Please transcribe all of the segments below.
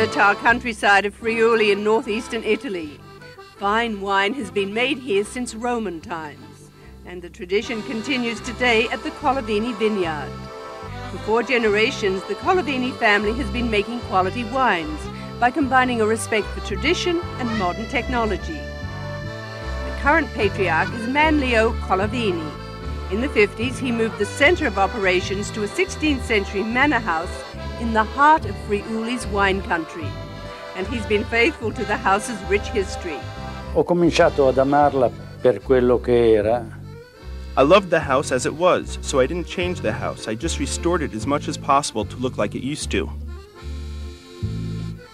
fertile countryside of Friuli in northeastern Italy. Fine wine has been made here since Roman times, and the tradition continues today at the Colavini vineyard. For 4 generations, the Colavini family has been making quality wines by combining a respect for tradition and modern technology. The current patriarch is Manlio Colavini. In the 50s, he moved the center of operations to a 16th century manor house in the heart of Friuli's wine country, and he's been faithful to the house's rich history. Ho cominciato ad amarla per quello che era. I loved the house as it was, so I didn't change the house. I just restored it as much as possible to look like it used to.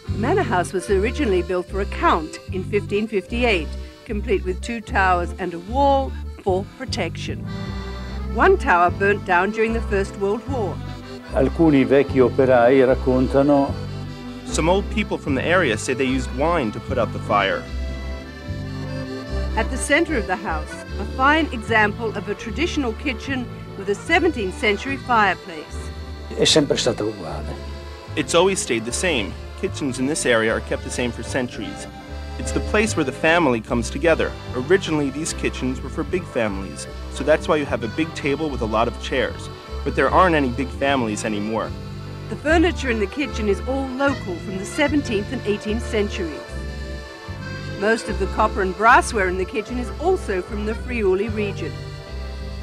The manor house was originally built for a count in 1558, complete with 2 towers and a wall for protection. One tower burnt down during the First World War. Alcuni vecchi operai raccontano. Some old people from the area say they used wine to put out the fire. At the center of the house, a fine example of a traditional kitchen with a 17th century fireplace. È sempre stata uguale. It's always stayed the same. Kitchens in this area are kept the same for centuries. It's the place where the family comes together. Originally, these kitchens were for big families, so that's why you have a big table with a lot of chairs. But there aren't any big families anymore. The furniture in the kitchen is all local from the 17th and 18th centuries. Most of the copper and brassware in the kitchen is also from the Friuli region.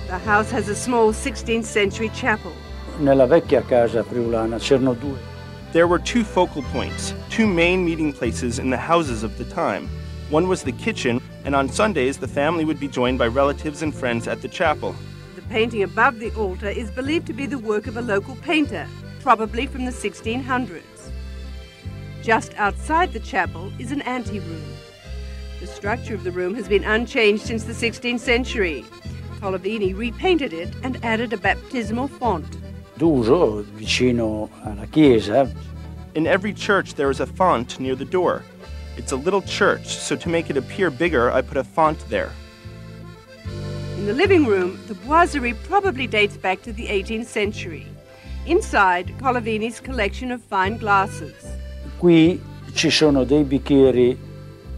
The house has a small 16th century chapel. Nella vecchia casa friulana c'erano 2. There were 2 focal points, 2 main meeting places in the houses of the time. One was the kitchen, and on Sundays the family would be joined by relatives and friends at the chapel. The painting above the altar is believed to be the work of a local painter, probably from the 1600s. Just outside the chapel is an anteroom. The structure of the room has been unchanged since the 16th century. Colavini repainted it and added a baptismal font. D'uso vicino alla chiesa. In every church there is a font near the door. It's a little church, so to make it appear bigger, I put a font there. In the living room, the boiserie probably dates back to the 18th century. Inside, Colavini's collection of fine glasses. Qui ci sono dei bicchieri.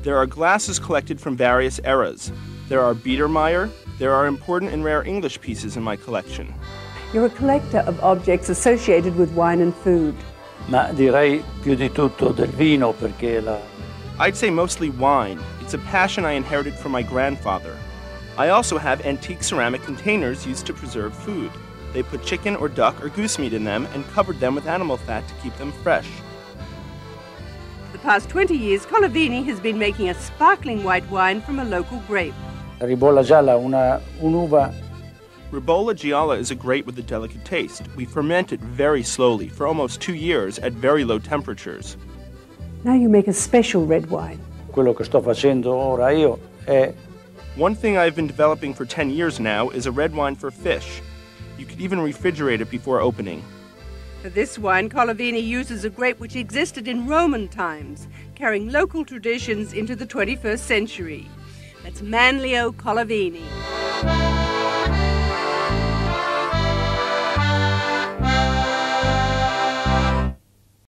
There are glasses collected from various eras. There are Biedermeier. There are important and rare English pieces in my collection. You're a collector of objects associated with wine and food. Ma direi più di tutto del vino perché I'd say mostly wine. It's a passion I inherited from my grandfather. I also have antique ceramic containers used to preserve food. They put chicken or duck or goose meat in them and covered them with animal fat to keep them fresh. For the past 20 years, Colavini has been making a sparkling white wine from a local grape. Ribolla gialla, un'uva. Ribolla gialla is a grape with a delicate taste. We ferment it very slowly for almost 2 years at very low temperatures. Now you make a special red wine. Quello che sto facendo ora io è. One thing I've been developing for 10 years now is a red wine for fish. You could even refrigerate it before opening. For this wine, Colavini uses a grape which existed in Roman times, carrying local traditions into the 21st century. That's Manlio Colavini.